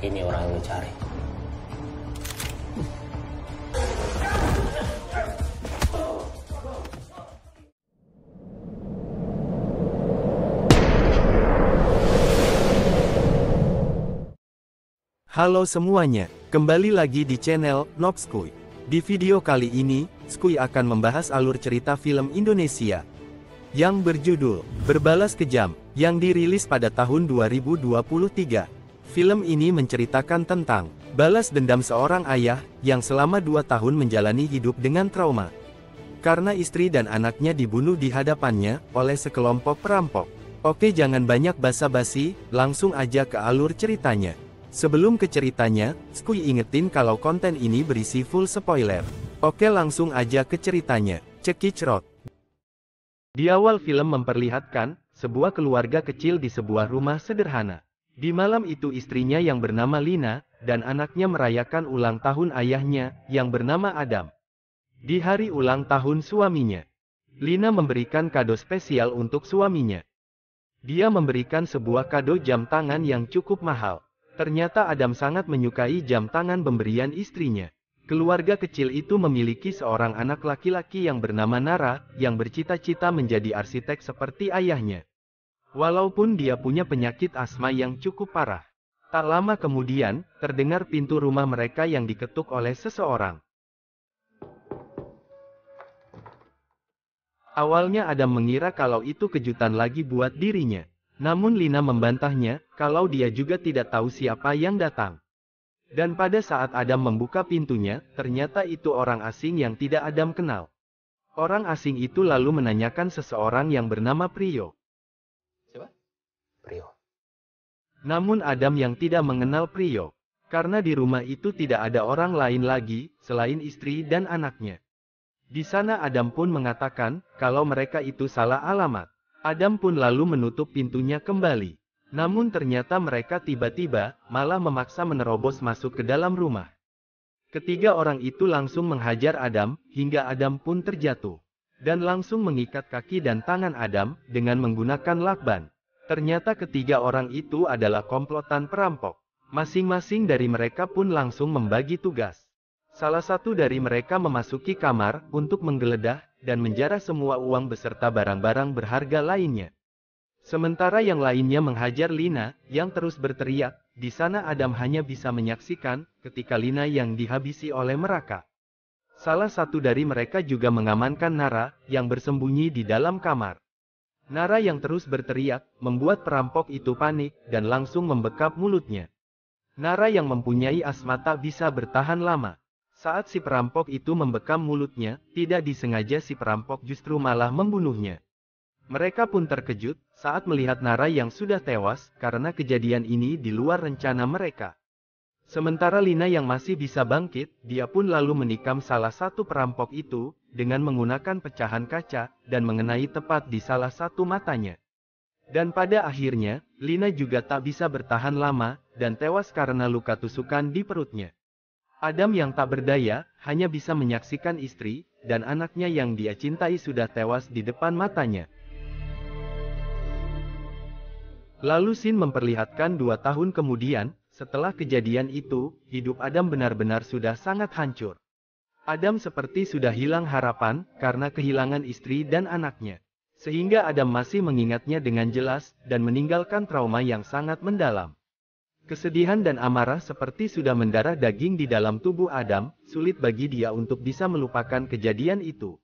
Ini orang yang lu cari. Halo semuanya, kembali lagi di channel Nob Skuy. Di video kali ini, Skuy akan membahas alur cerita film Indonesia yang berjudul Berbalas Kejam, yang dirilis pada tahun 2023. Film ini menceritakan tentang balas dendam seorang ayah yang selama 2 tahun menjalani hidup dengan trauma karena istri dan anaknya dibunuh di hadapannya oleh sekelompok perampok. Oke, jangan banyak basa-basi, langsung aja ke alur ceritanya. Sebelum ke ceritanya, Skuy ingetin kalau konten ini berisi full spoiler. Oke, langsung aja ke ceritanya. Cekicrot. Di awal film memperlihatkan sebuah keluarga kecil di sebuah rumah sederhana. Di malam itu istrinya yang bernama Lina dan anaknya merayakan ulang tahun ayahnya yang bernama Adam. Di hari ulang tahun suaminya, Lina memberikan kado spesial untuk suaminya. Dia memberikan sebuah kado jam tangan yang cukup mahal. Ternyata Adam sangat menyukai jam tangan pemberian istrinya. Keluarga kecil itu memiliki seorang anak laki-laki yang bernama Nara, yang bercita-cita menjadi arsitek seperti ayahnya. Walaupun dia punya penyakit asma yang cukup parah. Tak lama kemudian, terdengar pintu rumah mereka yang diketuk oleh seseorang. Awalnya Adam mengira kalau itu kejutan lagi buat dirinya. Namun Lina membantahnya, kalau dia juga tidak tahu siapa yang datang. Dan pada saat Adam membuka pintunya, ternyata itu orang asing yang tidak Adam kenal. Orang asing itu lalu menanyakan seseorang yang bernama Priyo. Siapa? Priyo. Namun Adam yang tidak mengenal Priyo, karena di rumah itu tidak ada orang lain lagi, selain istri dan anaknya. Di sana Adam pun mengatakan, kalau mereka itu salah alamat. Adam pun lalu menutup pintunya kembali. Namun ternyata mereka tiba-tiba malah memaksa menerobos masuk ke dalam rumah. Ketiga orang itu langsung menghajar Adam, hingga Adam pun terjatuh. Dan langsung mengikat kaki dan tangan Adam dengan menggunakan lakban. Ternyata ketiga orang itu adalah komplotan perampok. Masing-masing dari mereka pun langsung membagi tugas. Salah satu dari mereka memasuki kamar untuk menggeledah dan menjarah semua uang beserta barang-barang berharga lainnya. Sementara yang lainnya menghajar Lina, yang terus berteriak. Di sana Adam hanya bisa menyaksikan ketika Lina yang dihabisi oleh mereka. Salah satu dari mereka juga mengamankan Nara, yang bersembunyi di dalam kamar. Nara yang terus berteriak, membuat perampok itu panik, dan langsung membekap mulutnya. Nara yang mempunyai asma tak bisa bertahan lama. Saat si perampok itu membekam mulutnya, tidak disengaja si perampok justru malah membunuhnya. Mereka pun terkejut saat melihat Nara yang sudah tewas karena kejadian ini di luar rencana mereka. Sementara Lina yang masih bisa bangkit, dia pun lalu menikam salah satu perampok itu dengan menggunakan pecahan kaca dan mengenai tepat di salah satu matanya. Dan pada akhirnya, Lina juga tak bisa bertahan lama dan tewas karena luka tusukan di perutnya. Adam yang tak berdaya, hanya bisa menyaksikan istri dan anaknya yang dia cintai sudah tewas di depan matanya. Lalu scene memperlihatkan 2 tahun kemudian, setelah kejadian itu, hidup Adam benar-benar sudah sangat hancur. Adam seperti sudah hilang harapan, karena kehilangan istri dan anaknya. Sehingga Adam masih mengingatnya dengan jelas, dan meninggalkan trauma yang sangat mendalam. Kesedihan dan amarah seperti sudah mendarah daging di dalam tubuh Adam, sulit bagi dia untuk bisa melupakan kejadian itu.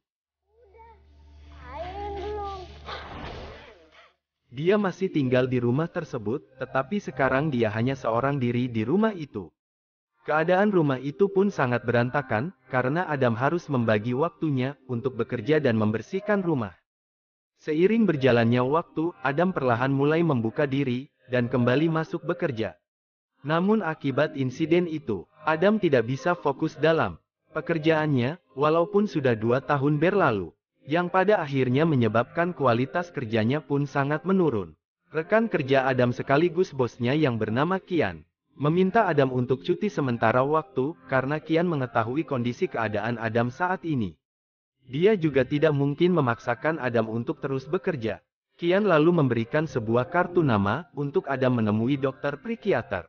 Dia masih tinggal di rumah tersebut, tetapi sekarang dia hanya seorang diri di rumah itu. Keadaan rumah itu pun sangat berantakan, karena Adam harus membagi waktunya untuk bekerja dan membersihkan rumah. Seiring berjalannya waktu, Adam perlahan mulai membuka diri, dan kembali masuk bekerja. Namun akibat insiden itu, Adam tidak bisa fokus dalam pekerjaannya, walaupun sudah 2 tahun berlalu, yang pada akhirnya menyebabkan kualitas kerjanya pun sangat menurun. Rekan kerja Adam sekaligus bosnya yang bernama Kian, meminta Adam untuk cuti sementara waktu, karena Kian mengetahui kondisi keadaan Adam saat ini. Dia juga tidak mungkin memaksakan Adam untuk terus bekerja. Kian lalu memberikan sebuah kartu nama, untuk Adam menemui dokter psikiater.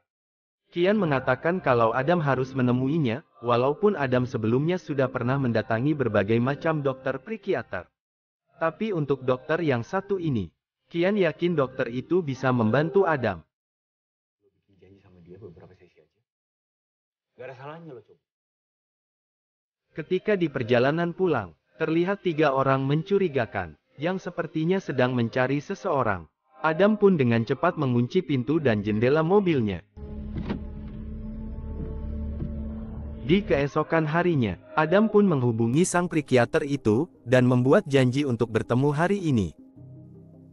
Kian mengatakan kalau Adam harus menemuinya, walaupun Adam sebelumnya sudah pernah mendatangi berbagai macam dokter psikiater. Tapi untuk dokter yang satu ini, Kian yakin dokter itu bisa membantu Adam. Lo bikin janji sama dia beberapa sesi aja. Gak ada salahnya lo coba. Ketika di perjalanan pulang, terlihat 3 orang mencurigakan, yang sepertinya sedang mencari seseorang. Adam pun dengan cepat mengunci pintu dan jendela mobilnya. Di keesokan harinya, Adam pun menghubungi sang psikiater itu, dan membuat janji untuk bertemu hari ini.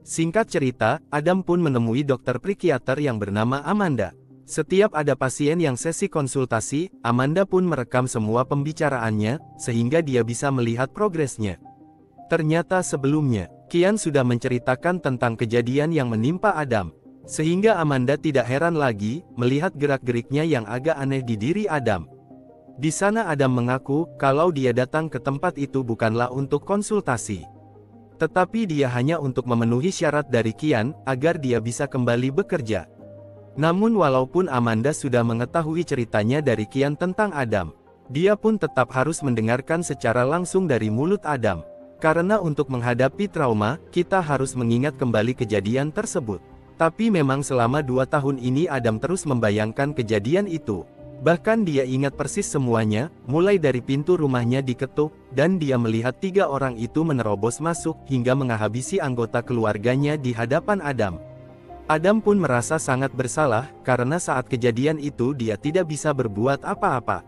Singkat cerita, Adam pun menemui dokter psikiater yang bernama Amanda. Setiap ada pasien yang sesi konsultasi, Amanda pun merekam semua pembicaraannya, sehingga dia bisa melihat progresnya. Ternyata sebelumnya, Kian sudah menceritakan tentang kejadian yang menimpa Adam. Sehingga Amanda tidak heran lagi, melihat gerak-geriknya yang agak aneh di diri Adam. Di sana Adam mengaku, kalau dia datang ke tempat itu bukanlah untuk konsultasi. Tetapi dia hanya untuk memenuhi syarat dari Kian, agar dia bisa kembali bekerja. Namun walaupun Amanda sudah mengetahui ceritanya dari Kian tentang Adam, dia pun tetap harus mendengarkan secara langsung dari mulut Adam. Karena untuk menghadapi trauma, kita harus mengingat kembali kejadian tersebut. Tapi memang selama 2 tahun ini Adam terus membayangkan kejadian itu. Bahkan dia ingat persis semuanya, mulai dari pintu rumahnya diketuk, dan dia melihat 3 orang itu menerobos masuk, hingga menghabisi anggota keluarganya di hadapan Adam. Adam pun merasa sangat bersalah, karena saat kejadian itu dia tidak bisa berbuat apa-apa.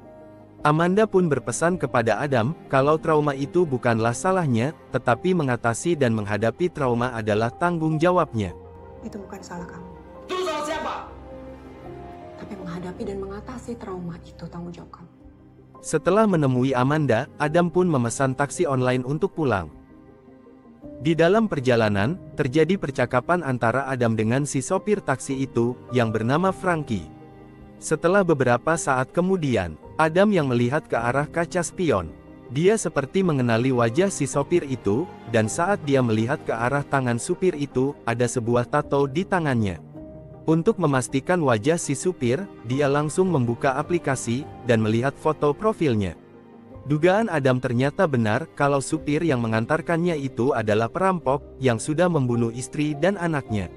Amanda pun berpesan kepada Adam, kalau trauma itu bukanlah salahnya, tetapi mengatasi dan menghadapi trauma adalah tanggung jawabnya. Itu bukan salah kamu. Terus salah siapa? Tapi menghadapi dan mengatasi trauma itu tanggung jawab kamu. Setelah menemui Amanda, Adam pun memesan taksi online untuk pulang. Di dalam perjalanan, terjadi percakapan antara Adam dengan si sopir taksi itu, yang bernama Frankie. Setelah beberapa saat kemudian, Adam yang melihat ke arah kaca spion. Dia seperti mengenali wajah si sopir itu, dan saat dia melihat ke arah tangan supir itu, ada sebuah tato di tangannya. Untuk memastikan wajah si supir, dia langsung membuka aplikasi, dan melihat foto profilnya. Dugaan Adam ternyata benar, kalau supir yang mengantarkannya itu adalah perampok, yang sudah membunuh istri dan anaknya.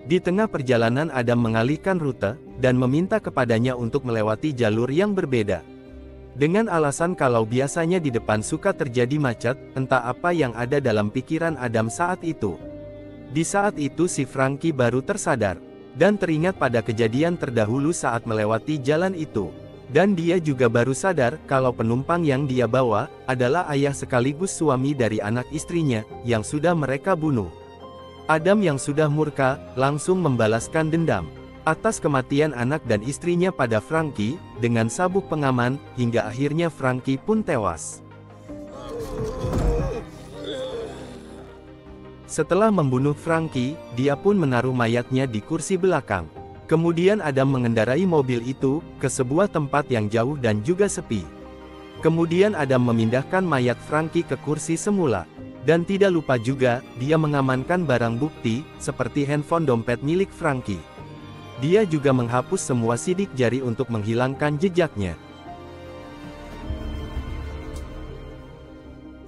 Di tengah perjalanan Adam mengalihkan rute, dan meminta kepadanya untuk melewati jalur yang berbeda. Dengan alasan kalau biasanya di depan suka terjadi macet, entah apa yang ada dalam pikiran Adam saat itu. Di saat itu si Frankie baru tersadar, dan teringat pada kejadian terdahulu saat melewati jalan itu. Dan dia juga baru sadar kalau penumpang yang dia bawa adalah ayah sekaligus suami dari anak istrinya yang sudah mereka bunuh. Adam yang sudah murka langsung membalaskan dendam atas kematian anak dan istrinya pada Frankie dengan sabuk pengaman, hingga akhirnya Frankie pun tewas. Setelah membunuh Frankie, dia pun menaruh mayatnya di kursi belakang. Kemudian Adam mengendarai mobil itu ke sebuah tempat yang jauh dan juga sepi. Kemudian Adam memindahkan mayat Frankie ke kursi semula. Dan tidak lupa juga, dia mengamankan barang bukti, seperti handphone dompet milik Frankie. Dia juga menghapus semua sidik jari untuk menghilangkan jejaknya.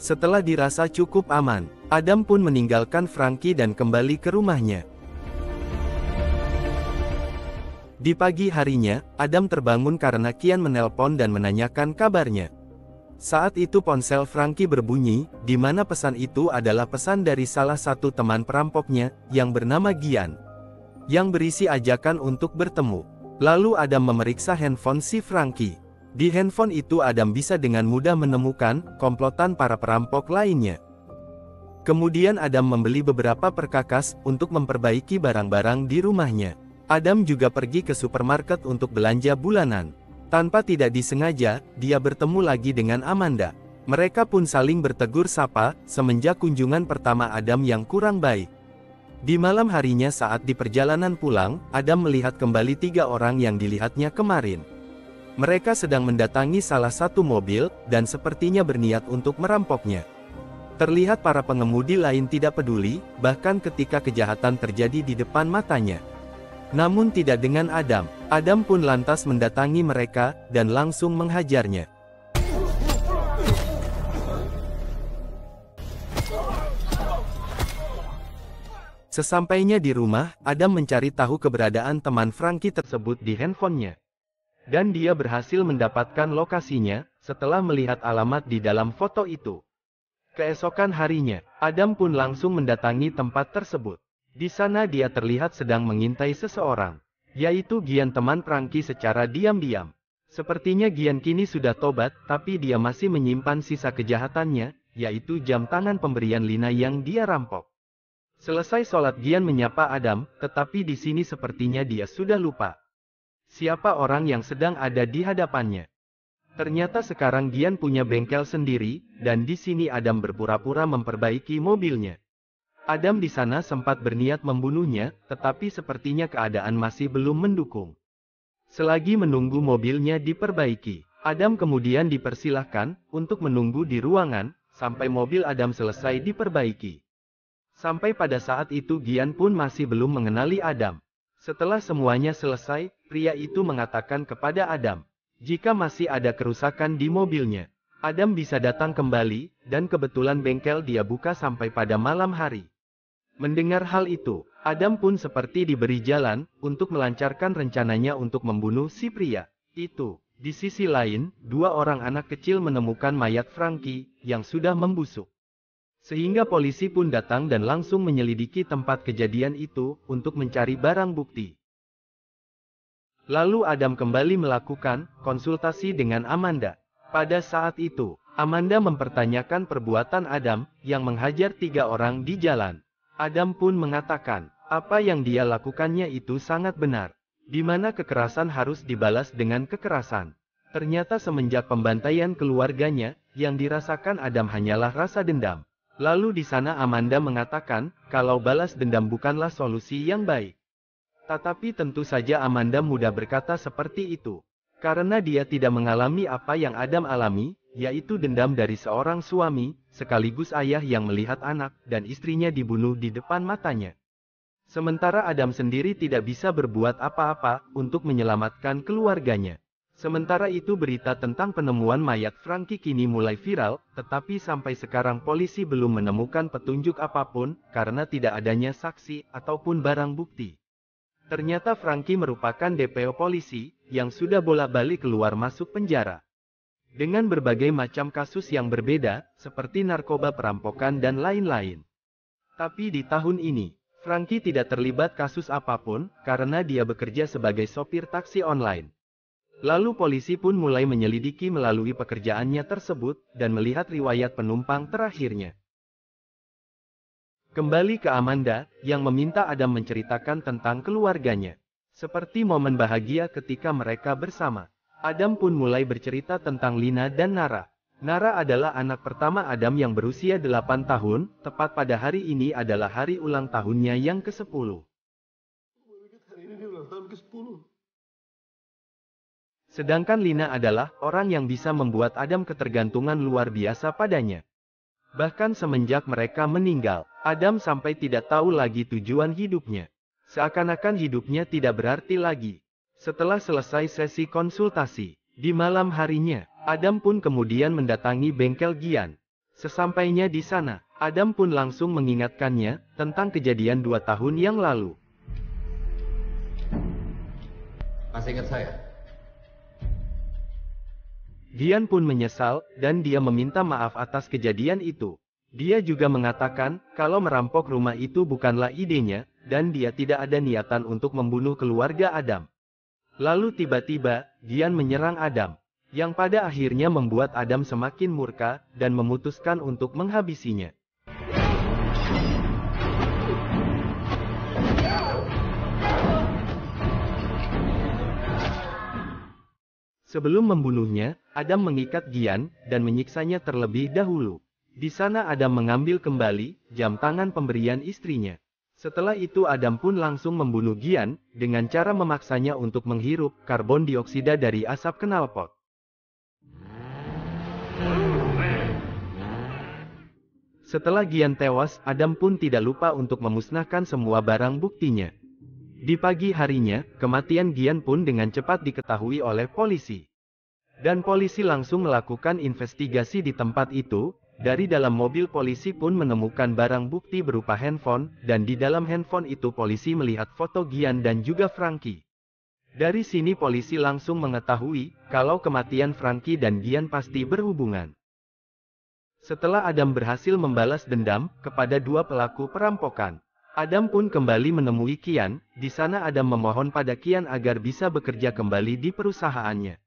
Setelah dirasa cukup aman, Adam pun meninggalkan Frankie dan kembali ke rumahnya. Di pagi harinya, Adam terbangun karena Kian menelpon dan menanyakan kabarnya. Saat itu ponsel Frankie berbunyi, di mana pesan itu adalah pesan dari salah satu teman perampoknya, yang bernama Gian, yang berisi ajakan untuk bertemu. Lalu Adam memeriksa handphone si Frankie. Di handphone itu Adam bisa dengan mudah menemukan komplotan para perampok lainnya. Kemudian Adam membeli beberapa perkakas untuk memperbaiki barang-barang di rumahnya. Adam juga pergi ke supermarket untuk belanja bulanan. Tanpa tidak disengaja, dia bertemu lagi dengan Amanda. Mereka pun saling bertegur sapa, semenjak kunjungan pertama Adam yang kurang baik. Di malam harinya saat di perjalanan pulang, Adam melihat kembali 3 orang yang dilihatnya kemarin. Mereka sedang mendatangi salah satu mobil, dan sepertinya berniat untuk merampoknya. Terlihat para pengemudi lain tidak peduli, bahkan ketika kejahatan terjadi di depan matanya. Namun tidak dengan Adam. Adam pun lantas mendatangi mereka, dan langsung menghajarnya. Sesampainya di rumah, Adam mencari tahu keberadaan teman Frankie tersebut di handphonenya. Dan dia berhasil mendapatkan lokasinya, setelah melihat alamat di dalam foto itu. Keesokan harinya, Adam pun langsung mendatangi tempat tersebut. Di sana dia terlihat sedang mengintai seseorang, yaitu Gian, teman Frankie, secara diam-diam. Sepertinya Gian kini sudah tobat, tapi dia masih menyimpan sisa kejahatannya, yaitu jam tangan pemberian Lina yang dia rampok. Selesai sholat, Gian menyapa Adam, tetapi di sini sepertinya dia sudah lupa siapa orang yang sedang ada di hadapannya. Ternyata sekarang Gian punya bengkel sendiri, dan di sini Adam berpura-pura memperbaiki mobilnya. Adam di sana sempat berniat membunuhnya, tetapi sepertinya keadaan masih belum mendukung. Selagi menunggu mobilnya diperbaiki, Adam kemudian dipersilahkan untuk menunggu di ruangan, sampai mobil Adam selesai diperbaiki. Sampai pada saat itu Gian pun masih belum mengenali Adam. Setelah semuanya selesai, pria itu mengatakan kepada Adam, jika masih ada kerusakan di mobilnya, Adam bisa datang kembali, dan kebetulan bengkel dia buka sampai pada malam hari. Mendengar hal itu, Adam pun seperti diberi jalan, untuk melancarkan rencananya untuk membunuh si pria itu. Di sisi lain, dua orang anak kecil menemukan mayat Frankie, yang sudah membusuk. Sehingga polisi pun datang dan langsung menyelidiki tempat kejadian itu, untuk mencari barang bukti. Lalu Adam kembali melakukan konsultasi dengan Amanda. Pada saat itu, Amanda mempertanyakan perbuatan Adam, yang menghajar 3 orang di jalan. Adam pun mengatakan, apa yang dia lakukannya itu sangat benar, di mana kekerasan harus dibalas dengan kekerasan. Ternyata semenjak pembantaian keluarganya, yang dirasakan Adam hanyalah rasa dendam. Lalu di sana Amanda mengatakan, kalau balas dendam bukanlah solusi yang baik. Tetapi tentu saja Amanda mudah berkata seperti itu, karena dia tidak mengalami apa yang Adam alami, yaitu dendam dari seorang suami, sekaligus ayah yang melihat anak dan istrinya dibunuh di depan matanya. Sementara Adam sendiri tidak bisa berbuat apa-apa untuk menyelamatkan keluarganya. Sementara itu berita tentang penemuan mayat Frankie kini mulai viral, tetapi sampai sekarang polisi belum menemukan petunjuk apapun, karena tidak adanya saksi ataupun barang bukti. Ternyata Frankie merupakan DPO polisi, yang sudah bolak-balik keluar masuk penjara. Dengan berbagai macam kasus yang berbeda, seperti narkoba, perampokan dan lain-lain. Tapi di tahun ini, Frankie tidak terlibat kasus apapun, karena dia bekerja sebagai sopir taksi online. Lalu polisi pun mulai menyelidiki melalui pekerjaannya tersebut, dan melihat riwayat penumpang terakhirnya. Kembali ke Amanda, yang meminta Adam menceritakan tentang keluarganya. Seperti momen bahagia ketika mereka bersama. Adam pun mulai bercerita tentang Lina dan Nara. Nara adalah anak pertama Adam yang berusia 8 tahun, tepat pada hari ini adalah hari ulang tahunnya yang ke-10. Hari ini ulang tahun ke-10. Sedangkan Lina adalah orang yang bisa membuat Adam ketergantungan luar biasa padanya. Bahkan semenjak mereka meninggal, Adam sampai tidak tahu lagi tujuan hidupnya. Seakan-akan hidupnya tidak berarti lagi. Setelah selesai sesi konsultasi, di malam harinya, Adam pun kemudian mendatangi bengkel Gian. Sesampainya di sana, Adam pun langsung mengingatkannya tentang kejadian 2 tahun yang lalu. Masih ingat saya? Gian pun menyesal, dan dia meminta maaf atas kejadian itu. Dia juga mengatakan, kalau merampok rumah itu bukanlah idenya, dan dia tidak ada niatan untuk membunuh keluarga Adam. Lalu tiba-tiba, Gian menyerang Adam, yang pada akhirnya membuat Adam semakin murka, dan memutuskan untuk menghabisinya. Sebelum membunuhnya, Adam mengikat Gian, dan menyiksanya terlebih dahulu. Di sana Adam mengambil kembali jam tangan pemberian istrinya. Setelah itu Adam pun langsung membunuh Gian, dengan cara memaksanya untuk menghirup karbon dioksida dari asap knalpot. Setelah Gian tewas, Adam pun tidak lupa untuk memusnahkan semua barang buktinya. Di pagi harinya, kematian Gian pun dengan cepat diketahui oleh polisi. Dan polisi langsung melakukan investigasi di tempat itu. Dari dalam mobil polisi pun menemukan barang bukti berupa handphone, dan di dalam handphone itu polisi melihat foto Gian dan juga Frankie. Dari sini polisi langsung mengetahui, kalau kematian Frankie dan Gian pasti berhubungan. Setelah Adam berhasil membalas dendam kepada dua pelaku perampokan, Adam pun kembali menemui Kian. Di sana Adam memohon pada Kian agar bisa bekerja kembali di perusahaannya.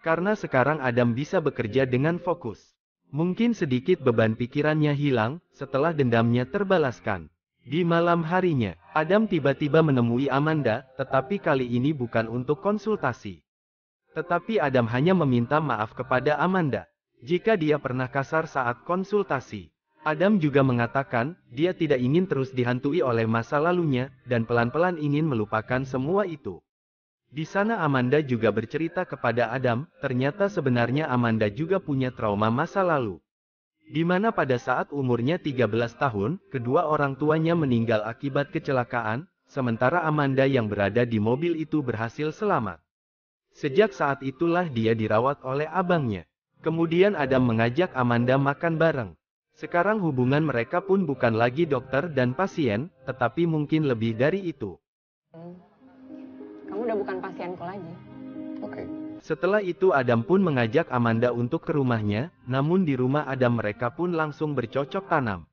Karena sekarang Adam bisa bekerja dengan fokus. Mungkin sedikit beban pikirannya hilang, setelah dendamnya terbalaskan. Di malam harinya, Adam tiba-tiba menemui Amanda, tetapi kali ini bukan untuk konsultasi. Tetapi Adam hanya meminta maaf kepada Amanda, jika dia pernah kasar saat konsultasi. Adam juga mengatakan, dia tidak ingin terus dihantui oleh masa lalunya, dan pelan-pelan ingin melupakan semua itu. Di sana Amanda juga bercerita kepada Adam, ternyata sebenarnya Amanda juga punya trauma masa lalu. Di mana pada saat umurnya 13 tahun, kedua orang tuanya meninggal akibat kecelakaan, sementara Amanda yang berada di mobil itu berhasil selamat. Sejak saat itulah dia dirawat oleh abangnya. Kemudian Adam mengajak Amanda makan bareng. Sekarang hubungan mereka pun bukan lagi dokter dan pasien, tetapi mungkin lebih dari itu. Kamu udah bukan pasienku lagi. Oke. Setelah itu Adam pun mengajak Amanda untuk ke rumahnya, namun di rumah Adam mereka pun langsung bercocok tanam.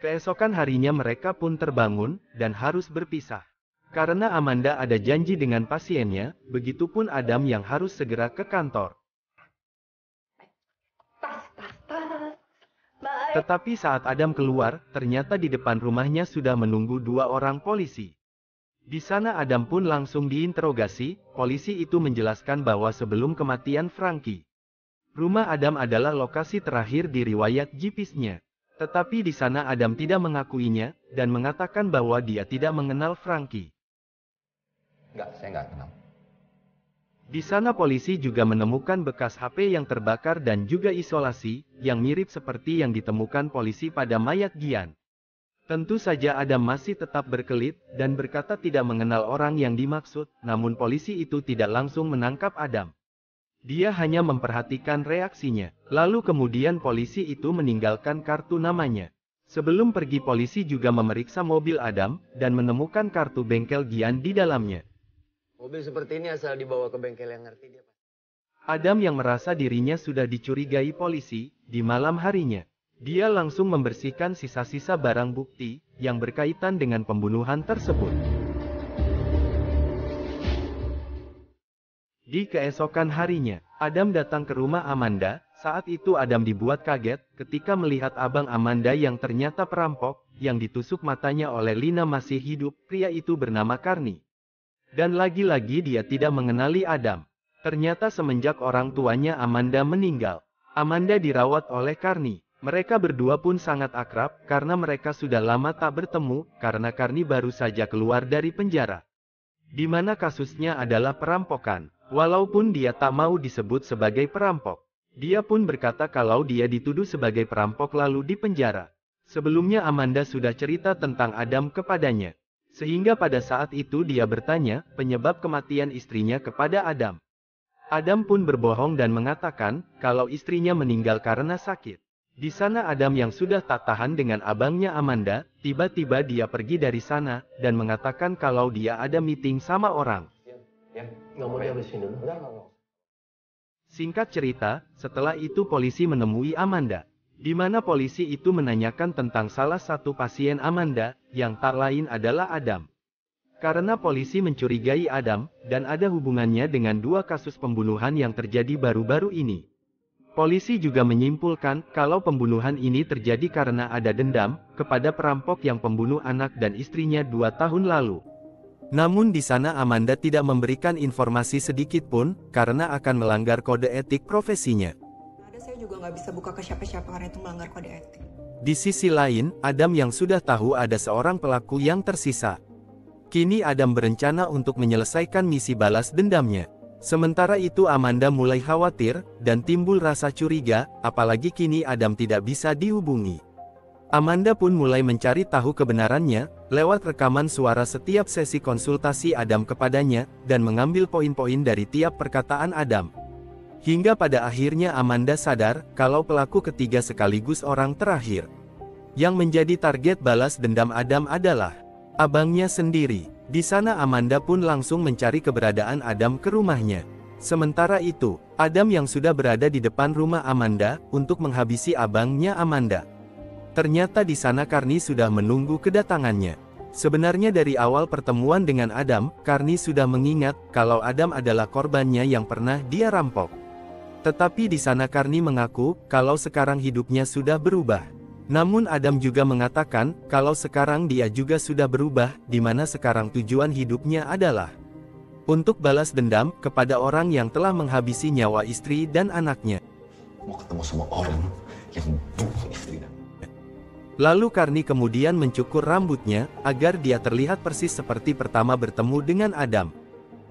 Keesokan harinya mereka pun terbangun, dan harus berpisah. Karena Amanda ada janji dengan pasiennya, begitupun Adam yang harus segera ke kantor. Tetapi saat Adam keluar, ternyata di depan rumahnya sudah menunggu dua orang polisi. Di sana Adam pun langsung diinterogasi. Polisi itu menjelaskan bahwa sebelum kematian Frankie, rumah Adam adalah lokasi terakhir di riwayat GPS-nya. Tetapi di sana Adam tidak mengakuinya, dan mengatakan bahwa dia tidak mengenal Frankie. Enggak, saya nggak kenal. Di sana polisi juga menemukan bekas HP yang terbakar dan juga isolasi, yang mirip seperti yang ditemukan polisi pada mayat Gian. Tentu saja Adam masih tetap berkelit, dan berkata tidak mengenal orang yang dimaksud, namun polisi itu tidak langsung menangkap Adam. Dia hanya memperhatikan reaksinya, lalu kemudian polisi itu meninggalkan kartu namanya. Sebelum pergi polisi juga memeriksa mobil Adam, dan menemukan kartu bengkel Gian di dalamnya. Mobil seperti ini asal dibawa ke bengkel yang ngerti dia. Adam yang merasa dirinya sudah dicurigai polisi, di malam harinya, dia langsung membersihkan sisa-sisa barang bukti, yang berkaitan dengan pembunuhan tersebut. Di keesokan harinya, Adam datang ke rumah Amanda. Saat itu Adam dibuat kaget, ketika melihat abang Amanda yang ternyata perampok, yang ditusuk matanya oleh Lina masih hidup. Pria itu bernama Carney. Dan lagi-lagi dia tidak mengenali Adam. Ternyata semenjak orang tuanya Amanda meninggal, Amanda dirawat oleh Carney. Mereka berdua pun sangat akrab, karena mereka sudah lama tak bertemu, karena Carney baru saja keluar dari penjara. Di mana kasusnya adalah perampokan. Walaupun dia tak mau disebut sebagai perampok, dia pun berkata kalau dia dituduh sebagai perampok lalu dipenjara. Sebelumnya Amanda sudah cerita tentang Adam kepadanya. Sehingga pada saat itu dia bertanya penyebab kematian istrinya kepada Adam. Adam pun berbohong dan mengatakan kalau istrinya meninggal karena sakit. Di sana Adam yang sudah tak tahan dengan abangnya Amanda, tiba-tiba dia pergi dari sana dan mengatakan kalau dia ada meeting sama orang. Ya, Nggak mau dihabisin dulu. enggak, enggak. Singkat cerita, setelah itu polisi menemui Amanda. Di mana polisi itu menanyakan tentang salah satu pasien Amanda, yang tak lain adalah Adam. Karena polisi mencurigai Adam, dan ada hubungannya dengan dua kasus pembunuhan yang terjadi baru-baru ini. Polisi juga menyimpulkan, kalau pembunuhan ini terjadi karena ada dendam, kepada perampok yang pembunuh anak dan istrinya 2 tahun lalu. Namun di sana Amanda tidak memberikan informasi sedikit pun, karena akan melanggar kode etik profesinya. Saya juga nggak bisa buka ke siapa-siapa karena itu melanggar kode etik. Di sisi lain, Adam yang sudah tahu ada seorang pelaku yang tersisa. Kini Adam berencana untuk menyelesaikan misi balas dendamnya. Sementara itu Amanda mulai khawatir, dan timbul rasa curiga, apalagi kini Adam tidak bisa dihubungi. Amanda pun mulai mencari tahu kebenarannya, lewat rekaman suara setiap sesi konsultasi Adam kepadanya, dan mengambil poin-poin dari tiap perkataan Adam. Hingga pada akhirnya Amanda sadar, kalau pelaku ketiga sekaligus orang terakhir. Yang menjadi target balas dendam Adam adalah abangnya sendiri. Di sana Amanda pun langsung mencari keberadaan Adam ke rumahnya. Sementara itu, Adam yang sudah berada di depan rumah Amanda, untuk menghabisi abangnya Amanda. Ternyata di sana Carney sudah menunggu kedatangannya. Sebenarnya dari awal pertemuan dengan Adam, Carney sudah mengingat, kalau Adam adalah korbannya yang pernah dia rampok. Tetapi di sana Carney mengaku, kalau sekarang hidupnya sudah berubah. Namun Adam juga mengatakan, kalau sekarang dia juga sudah berubah, di mana sekarang tujuan hidupnya adalah untuk balas dendam kepada orang yang telah menghabisi nyawa istri dan anaknya. Mau ketemu sama orang yang bunuh istri dan Lalu Carney kemudian mencukur rambutnya, agar dia terlihat persis seperti pertama bertemu dengan Adam.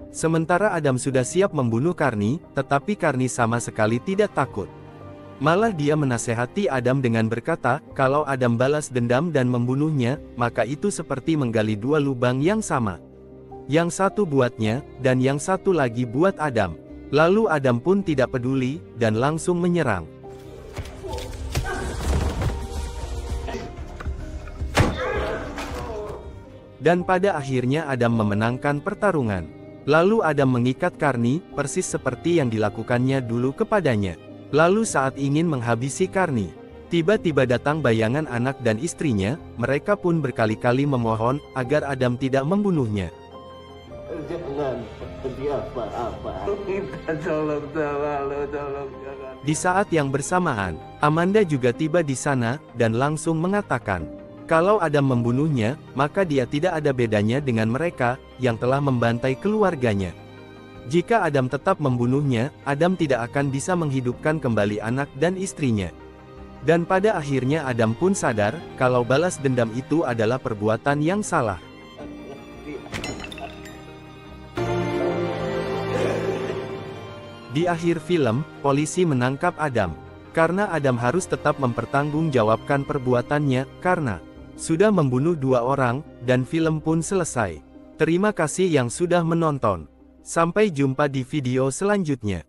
Sementara Adam sudah siap membunuh Carney, tetapi Carney sama sekali tidak takut. Malah dia menasehati Adam dengan berkata, kalau Adam balas dendam dan membunuhnya, maka itu seperti menggali dua lubang yang sama. Yang satu buatnya, dan yang satu lagi buat Adam. Lalu Adam pun tidak peduli, dan langsung menyerang. Dan pada akhirnya Adam memenangkan pertarungan. Lalu Adam mengikat Carney, persis seperti yang dilakukannya dulu kepadanya. Lalu saat ingin menghabisi Carney, tiba-tiba datang bayangan anak dan istrinya, mereka pun berkali-kali memohon, agar Adam tidak membunuhnya. jangan terjadi apa-apa. Tolong jangan. Di saat yang bersamaan, Amanda juga tiba di sana, dan langsung mengatakan, kalau Adam membunuhnya, maka dia tidak ada bedanya dengan mereka, yang telah membantai keluarganya. Jika Adam tetap membunuhnya, Adam tidak akan bisa menghidupkan kembali anak dan istrinya. Dan pada akhirnya Adam pun sadar, kalau balas dendam itu adalah perbuatan yang salah. Di akhir film, polisi menangkap Adam. Karena Adam harus tetap mempertanggungjawabkan perbuatannya, karena sudah membunuh 2 orang, dan film pun selesai. Terima kasih yang sudah menonton. Sampai jumpa di video selanjutnya.